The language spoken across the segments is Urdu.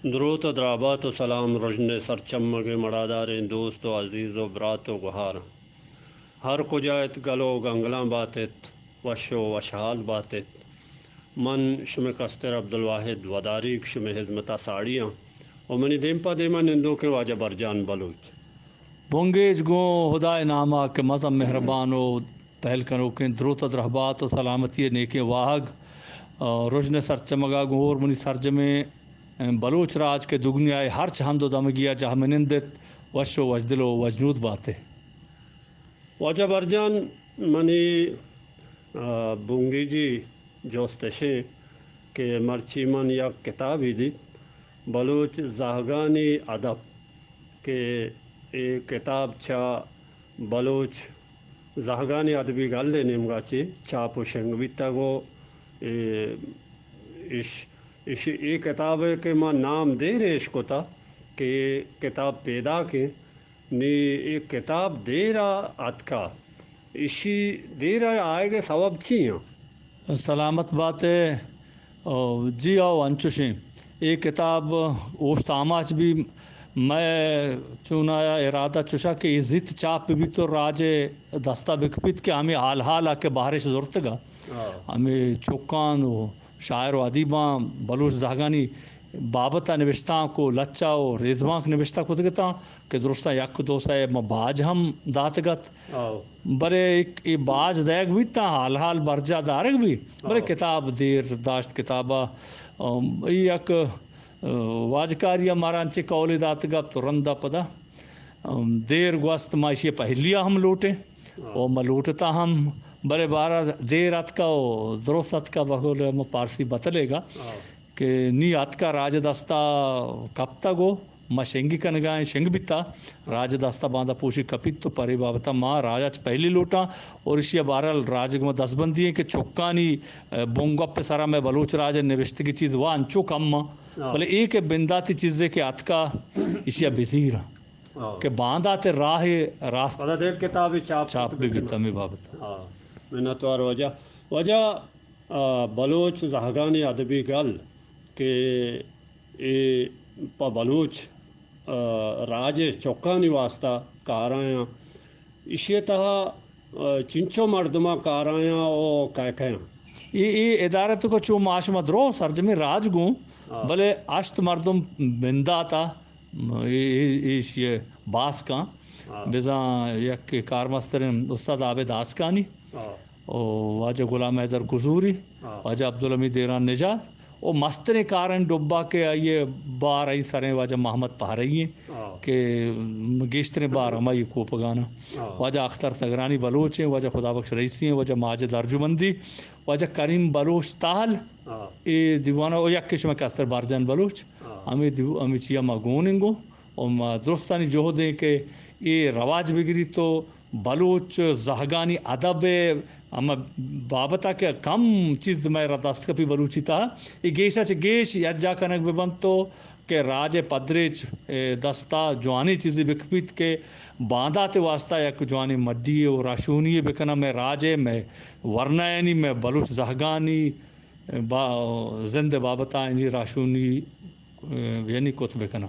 درود و درابات و سلام رجن سرچمگ مڑادار دوست و عزیز و برات و گہار ہر کجایت گلو گنگلاں باتت وشو وشحال باتت من شم کستر عبدالواحد وداریک شم حزمتا ساڑیاں اور منی دیمپا دیما نندو کے واجہ برجان بلوچ بونگیج گو خدائے نامہ کے مزم مہربان و پہل کنو کے دروت رحبات و سلامتی نیک واہگ رجن سرچمگا گو اور منی سرجمے بلوچ راج کے دگنیائے ہر چہند و دمگیا جہاں منندت وش و وجدل و وجنود باتیں واجہ برجان منی بونگی جی جوستشے کہ مرچی من یک کتابی دی بلوچ زاہگانی ادب کہ یہ کتاب چھا بلوچ زاہگانی ادبی گلے نیمگا چی چھاپ و شنگ بیتا گو یہ کتاب ہے کہ ماں نام دے ریش کو تھا کہ یہ کتاب پیدا کے نی ایک کتاب دیرا اتکا اسی دیرا آئے گے سبب چھیاں سلامت بات ہے جی آؤ انچوشیں یہ کتاب اوشت آماچ بھی میں چونایا ارادہ چوشا کہ عزت چاپ بھی تو راج دستہ بکپیت کہ ہمیں حال حال آ کے باہرش ضرورت گا ہمیں چوکان و شاعر و ادیباں بلوچ زاہگانی بابتا نوشتاں کو لچا و ریزواں نوشتہ کو دگتا کہ درستہ یک دوست ہے باج ہم داتگت برے ایک باج دیگ بھی تا حال حال برجا دارگ بھی برے کتاب دیر داشت کتابہ یک واجکاری ہمارا انچے کولی داتگت تو رندہ پدا دیر گوست معاشی پہلیہ ہم لوٹیں اور میں لوٹتا ہم برے بارہ دیر اتکا و درست اتکا بخول پارسی بتلے گا کہ نی اتکا راج دستہ کپتا گو ما شنگی کنگائیں شنگ بیتا راج دستہ باندھا پوشی کپیت تو پری بابتا ماں راجہ پہلی لوٹا اور اسی بہرحال راج میں دس بندی ہے کہ چکانی بونگا پہ سرا میں بلوچ راج نوشت کی چیز وہ انچو کم ماں بلے ایک بنداتی چیزیں کہ اتکا اسی بزیر کہ باندھاتے راہ راست کتاب چاپ بھی بیتا میں بابتا منتوار وجہ بلوچ زاہگانی ادبی گل کہ پا بلوچ راج چوکانی واسطہ کاراں اسی طرح چنچو مردمہ کاراں او کہاں یہ ادارت کو چو معاش مدرو سرجمی راج گوں بلے اشت مردم بندہ تا یہ باس کا بزاں یک کارمسترین استاد عابد آسکانی واجہ غلام حیدر گزوری واجہ عبدالحمید ایران نجات اور مستر کارن ڈبا کے آئیے بار آئی سریں واجہ محمد پہرئی ہیں کہ گیشتر بار ہمائی کو پگانا واجہ اختر تگرانی بلوچ ہیں واجہ خدا بخش رئیسی ہیں واجہ ماجد ارجمندی واجہ کریم بلوچ تاہل یہ دیوانہ او یک کشمہ کستر بارجان بلوچ ہمیں چیا مگوننگو اور درستانی جو دیں کہ یہ رواج بگری تو بلوچ زاہگانی ادب اما بابتا کہ کم چیز میں دست کپی بلوچی تا یہ گیشا چھ گیش یجا کنک ببنتو کہ راج پدریچ دستا جوانی چیزی بکپیت کے باندھا تے واسطہ یک جوانی مڈی و راشونی بکنا میں راجے میں ورنائنی میں بلوچ زاہگانی زند بابتا انہی راشونی یعنی کت بکنا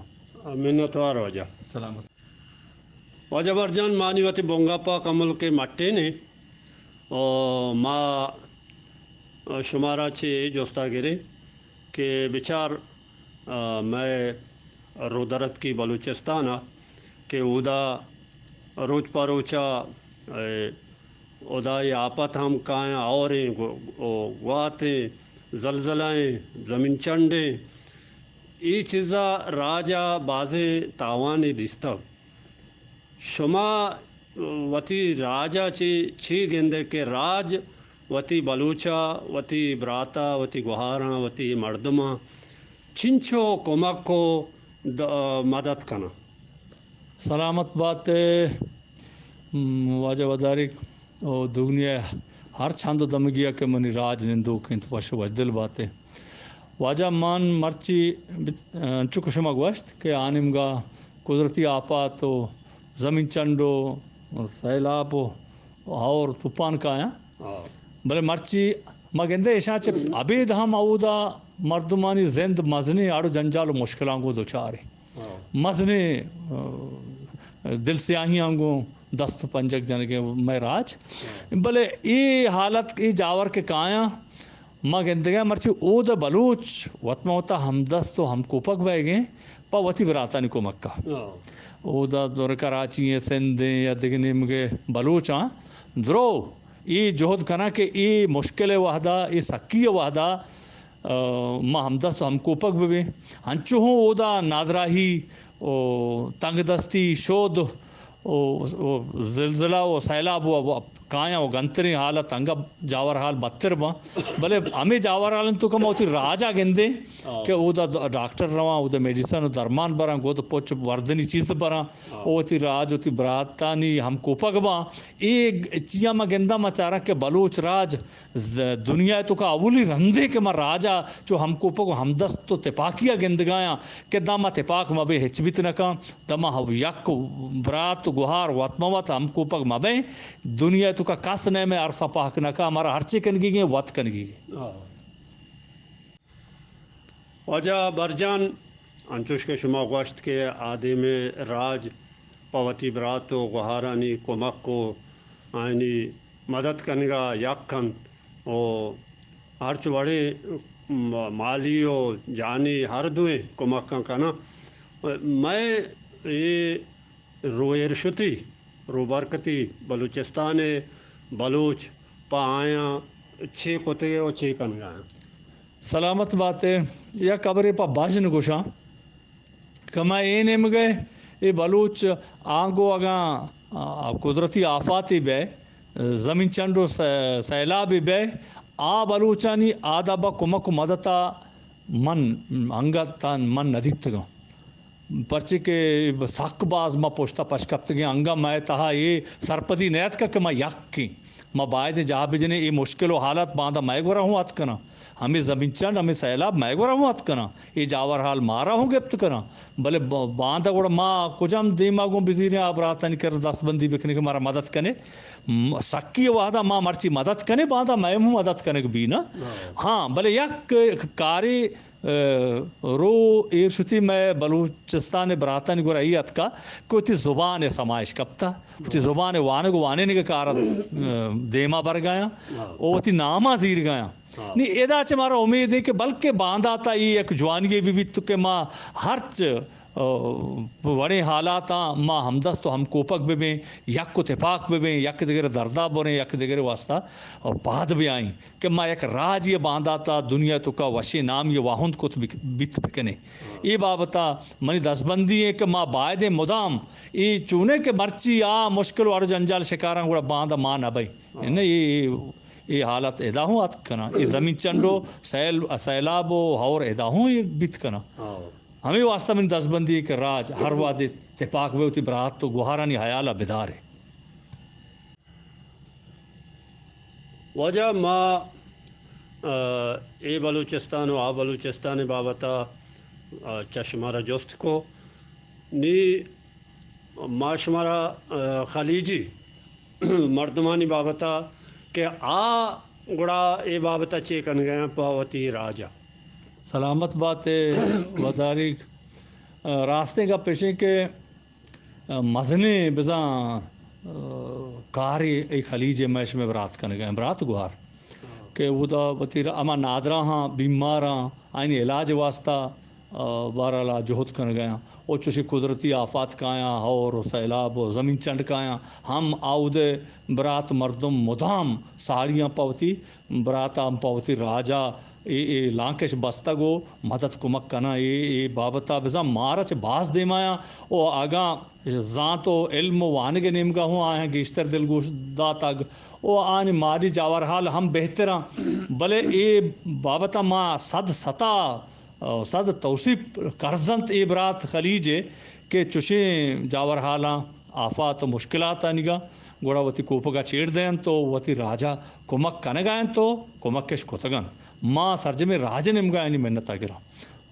منتوار وجہ سلامت واجہ برجان مانی وتی بونگا پا کمل کے مٹے نے اور ما شمارا چھ جوستا گرے کہ بچار میں رودرت کی بلوچستانہ کہ ادا روچ پا روچا ادا آپت ہم کائیں اوریں گواتیں زلزلائیں زمین چنڈیں ای چیزا راجا بازیں تاوانی دستا شما وتی راجا چی گندے کہ راج وتی بلوچا وتی براتا وتی گوہاراں وتی مردماں چنچو کمک کو مدد کنا سلامت بات واجہ وداری اور دگنیا ہر چھند و دمگیا کے منی راج نندو کنت وش وجدل باتیں واجہ مان مرچی چک شما گوشت کہ آنمگا قدرتی آفات و زمین چنڈو سیلاب اور طوفان کا آیا بلے مرچی مگندے ایشاں چ ابید ہم آؤدا مردمانی زند مزنے آڑو جنجال و مشکلان کو دوچارے مزنے دل سیاہیاں کو دست پنجک جنگے میں راج بلے ای حالت ای جاور کے کایاں مگندگا مرچی او دا بلوچ وطمہ ہوتا ہم دست و ہم کوپک بے گئے پا وطی براتانی کو مکہ او دا دور کراچی ہیں سندھیں یا دگنیم کے بلوچ ہاں درو ای جہد کنا کہ ای مشکل وحدہ ای سکی وحدہ ما ہم دست و ہم کوپک بے ہنچو ہوں او دا نادراہی تنگ دستی شود زلزلہ و سیلاب و کایاں و گنتری حالت انگا جاور حال بدتر با بلے ہمیں جاور حالن تو کم ہوتی راجا گندے کہ او دا ڈاکٹر رواں او دا میڈیسن و درمان بران گو دا پوچ وردنی چیز بران او تی راج ہوتی براتانی ہم کوپک با ایک چیا ما گندہ ما چارا کہ بلوچ راج دنیا تو کا اولی رندے کہ ما راجا چو ہم کوپک و ہم دست تو تپاکیا گندگایاں کہ دا ما تپاک ما بے ہچبیت نکا دا ما یک برات گوہار وطموت ہم کوپک ما بے دنیا تو کا کس نے میں عرصہ پاک نکا ہمارا ہرچی کنگی گئے وط کنگی گئے وجہ برجان انچوش کے شما گوشت کے آدم راج پوتی برات و گوہارانی کمک کو آئینی مدد کنگا یک کن او ہرچ وڑے مالی و جانی ہر دوئیں کمک کنا میں یہ رو ارشتی رو برکتی بلوچستان بلوچ پا آیاں چھ کتے و چھ کنگا سلامت بات ہے یا قبر پا باجن گوشاں کما این ام گئے یہ بلوچ آنگو اگاں قدرتی آفاتی بے زمین چنڈو سیلابی بے آ بلوچانی آدھا با کمک مدتا من انگتان من ندیت گا پرچے کے ساک باز ما پوشتا پشکپت گئے انگا میں تہا یہ سرپدی نیت کا کہ میں یک کی ما باید جہاں بجنے یہ مشکل و حالت باندھا میں گورا ہوں ات کنا ہمیں زمین چند ہمیں سیلاب میں گورا ہوں ات کنا یہ جاور حال مارا ہوں گپت کنا بلے باندھا گوڑا ما کجام دیما گوں بزیریں آپ راتانی کر دست بندی بکنے کے مارا مدد کنے سکی وعدہ ما مرچی مدد کنے باندھا میں ہوں مدد کنے بھی نا ہاں بلے یک کاری رو ایرشتی میں بلوچستان براتانی گورا ایت کا کوئی زبان سمائش کپتا کوئی زبان وانگو وانے نگے کارا دیما بر گیا او تی نامہ زیر گیا نہیں ایدہ چھ مارا امید ہے کہ بلکہ باندھا تا یہ ایک جوانگی بھی تو کہ ماں ہرچ وڑے حالاتا ماں ہمدست و ہم کوپک بھی بیں یک کو تفاق بھی بیں یک دیگر دردہ بوریں یک دیگر واسطہ اور بعد بھی آئیں کہ ماں ایک راج یہ باندھا تا دنیا تو کا وشی نام یہ واہند کو بیت بکنے یہ بابتا منی دستبندی ہے کہ ماں باید مدام یہ چونے کے مرچی مشکل وار جنجال شکاراں گوڑا باندھا ماں نہ بھائی یہ حالت ادا ہوں ات کنا یہ زمین چنڈو سیلاب و ہور ادا ہوں یہ بیت کنا ہمیں واسطہ من دستبندی ہے کہ راج ہر وادی تپاک ہوتی برات تو گوہارانی حیالہ بدار ہے وجہ ما اے بلوچستان و آ بلوچستان بابتا چشمارہ جست کو نی ماشمارہ خلیجی مردمانی بابتا کہ گڑا اے بابتا چیکن گیا پاوتی راجا سلامت بات ہے وداری راستے کا پیشے کے مزنے بزاں کاری ای خلیج میش میں برات کن گئے برات گوار کہ وہ دا وطیر اما نادرہ ہاں بیمار ہاں آئین علاج واسطہ بارالا جہد کن گیا او چوشی قدرتی آفات کایاں اور سیلاب و زمین چنڈ کایاں ہم آودے برات مردم مدام ساڑیاں پاوتی برات ہم پاوتی راجا اے لانکش بستہ گو مدد کمک کنا اے بابتا بزا مارچ باز دیمایا او آگاں زان تو علم و وانگ نیمگا ہوں آئیں گیشتر دل گوش دا تگ او آن مالی جاور حال ہم بہتراں بلے اے بابتا ما صد توصیب کرزنت اے برات خلیجے کہ چوشیں جاور حالاں آفات و مشکلات آنگا گوڑا وتی کوپگا چیڑ دین تو وتی راجا کمک کنگائن تو کمکش کتگن ماں سرجم راج نمگا اینی منت آگرہ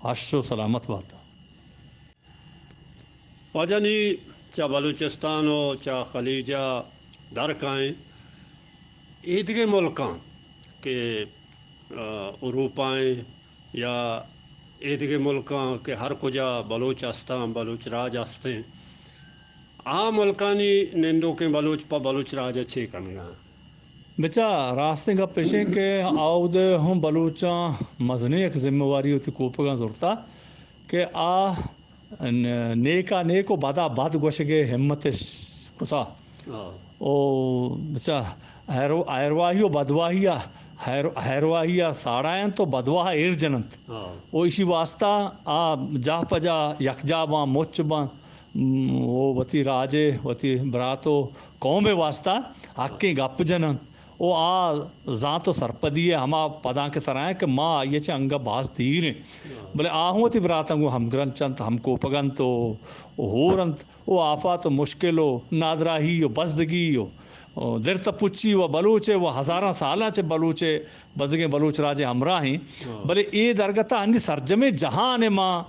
حشو سلامت باتا وجنی چا بلوچستان و چا خلیجہ درکائیں عیدگے ملکاں کہ اروپائیں یا ایدگے ملکاں کے ہر کجا بلوچ ہستاں بلوچ راج ہستے آ ملکانی نندو کے بلوچ پا بلوچ راج اچھے کنگا بچا راستے کا پیشے کے آؤد ہم بلوچاں مزنے ایک ذمہ واری ہوتی کوپگاں ضرورتا کہ نیکا نیکو بدا بد گوشگے ہمت کتا او بچا ایرواہیو بدواہیا ایرواہیا ساڑائیں تو بدواہ ایر جنت او اسی واسطہ جا پجا یکجا باں مچ باں وہ وتی راجے وتی براتو قوم واسطہ حقیں گپ جنن او ذاتو سرپدی ہے ہما پداں کے سرائیں کہ ماں یہ چھ انگا باز تیریں بلے آہوں تی براتنگو ہم گرنچنت ہم کوپگنت ہورنت او آفات مشکلو نادراہی بزدگی درت پچی و بلوچے و ہزاراں سالاں چے بلوچے بزگیں بلوچ راجے ہمراہ ہیں بلے اے درگتہ ہنی سرجمے جہاں ماں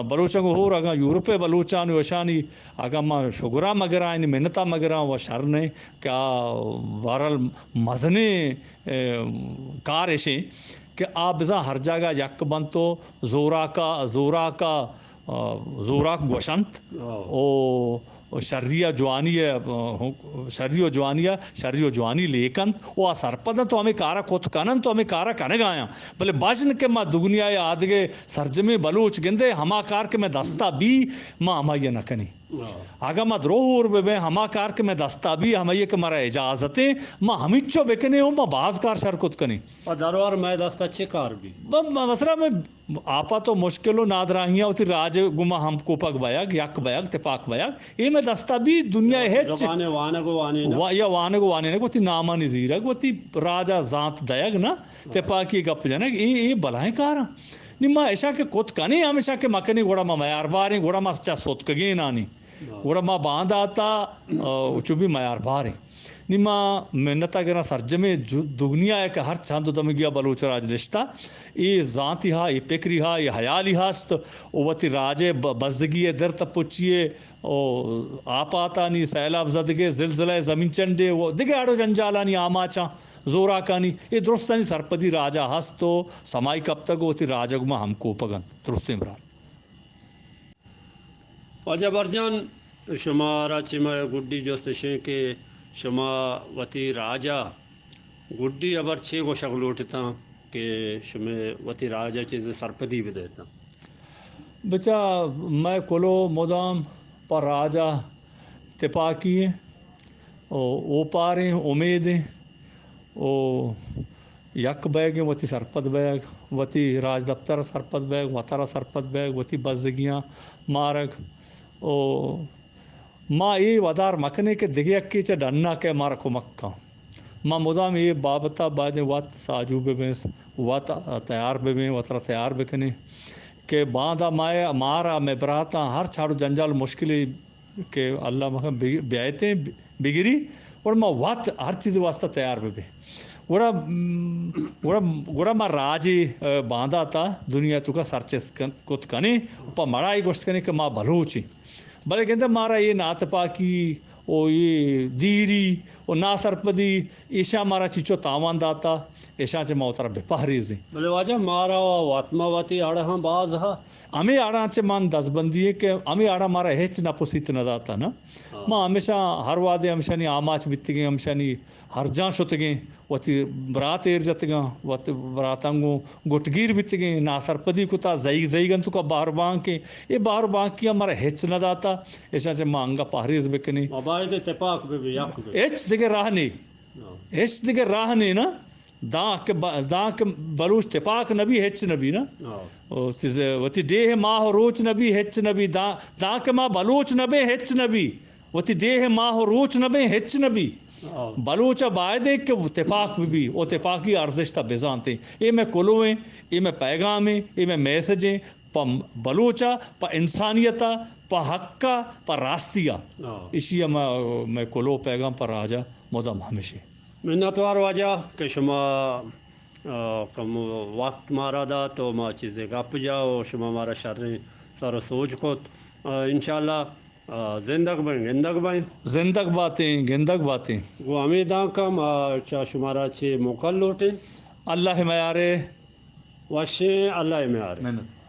بلوچاں کو ہور اگا یورپے بلوچان وشانی اگا ماں شگرا مگرائیں منتا مگراں و شرنے کیا وارل مزنے کار ایشیں کہ بزاں ہر جگہ یک بنتو زوراک گوشنت او شریع جوانی لیکنت او سرپدن تو ہمیں کارا کت کنن تو ہمیں کارا کنگ آیاں بلے بجن کہ ماں دگنیا آدگے سرجمے بلوچ گندے ہما کار کے میں دستا بھی ماں ہمائی نہ کنی اگا ماں دروہور بے ہما کار کے میں دستا بھی ہمائی کہ مرا اجازتیں ماں ہمیچو بکنے ہوں ماں باز کار شرکت کنی اور دروار میں دستا چھے کار بھی مسئلہ میں آپا تو مشکلو نادراہیاں ہوتی راج گما ہم کوپک بیگ یک بیگ تپاک بیگ یہ میں دستا بھی دنیا ہے زبانے وانگو وانے نا یا وانگو وانے نا گوتی ناما نزیرگ گوتی راجہ ذات دیگ نا تپاکی گپ جنگ یہ بلائیں کارا نما ایشا کے کت کنی ہمیشہ کے مکنی گوڑا ما میار باریں گوڑا ما سچا سوتکگی نانی گوڑا ما باند آتا چوبی میار باریں نما منتا گرا سرجمے دگنیا ہے کہ ہر چاند دمگیا بلوچ راج رشتہ یہ ذاتی ہا یہ پکری ہا یہ حیالی ہاست وتی راجے بزدگی در تپچیے او آپاتانی سیلاب زدگے زلزلہ زمین چنڈے وہ دگے آڑو جنجالانی آماچاں زوراکانی یہ درستانی سرپدی راجہ ہست تو سمائی کب تک ہوتی راجہ گما ہم کوپگن درستیں برات واجہ برجان شما راچی میں گڈی جوستشیں کہ شما وتی راجہ گڈی ابر چھ گو شغلوٹتا کہ شما وتی راجہ چیز سرپدی بھی دیتا بچا میں کلو مدام پر راجہ تپاکی ہیں او پاریں امیدیں او یک بیگ وتی سرپد بیگ وتی راج دفتر سرپد بیگ وطرہ سرپد بیگ وتی بزدگیاں مارگ او ما یہ ودار مکنے کے دگے اکی چا ڈننا کے مارا کو مکہ ما مدام یہ بابتا بعد وقت ساجو بے وقت تیار بے وطرہ تیار بکنے کہ باندھا مارا میں براتا ہر چھاڑو جنجال مشکلی کہ اللہ مکہ بیائیتے بگری اور ما وقت ہر چیز واسطہ تیار بے گوڑا ما راجی باندھا تا دنیا تو کا سرچس کت کنے پا مڑائی گوشت کنے کہ ما بلوچی بلے کہتے مارا یہ ناتپاکی او یہ دیری او ناسرپدی ایشا مارا چیچو تاوان داتا ایشا چے موتر بے پہریزیں بلے واجہ مارا واتما واتی آڑا ہاں باز ہاں ہمیں آڑا چے مان دس بندی ہے کہ ہمیں آڑا مارا ہیچ نہ پسیت نہ داتا نا ماں ہمیشہ ہر وادے ہمیشہ نی آماچ بیتگیں ہمیشہ نی ہر جان شتگیں وتی برات ایر جتگاں وتی براتنگو گٹگیر بیتگیں ناسرپدی کتا زیگن تو کا باہر بانکیں یہ باہر بانکیاں مارا ہیچ نہ داتا ایسا چے ماں انگا پہریز بکنی مباید تپاک بے یک بے ایچ دیکھے راہ نہیں ایچ دیکھے راہ نہیں نا داں کے بلوچ تپاک نبی ہیچ نبی نا وتی ڈیہ ماہ روچ نبی ہیچ نبی داں کے ماں بلوچ نبی ہیچ نبی وتی ڈیہ ماہ روچ نبی ہیچ نبی بلوچہ باعدے کہ تپاک بھی وہ تپاکی ارزش تا بزانتے یہ میں کلویں یہ میں پیغامیں یہ میں میسجیں پا بلوچہ پا انسانیتا پا حقہ پا راستیہ اسی میں کلو پیغام پر راجہ مدام ہمیشہ منتوار واجہ کہ شما کم وقت مارا دا تو ما چیزیں گپ جاؤ شما مارا شریں سارا سوچ کت انشاءاللہ زندگ بائیں زندگ باتیں گندگ باتیں وہ امیداں کم چا شمارا چھے موقع لوٹیں اللہ معیار وشیں اللہ معیار محنت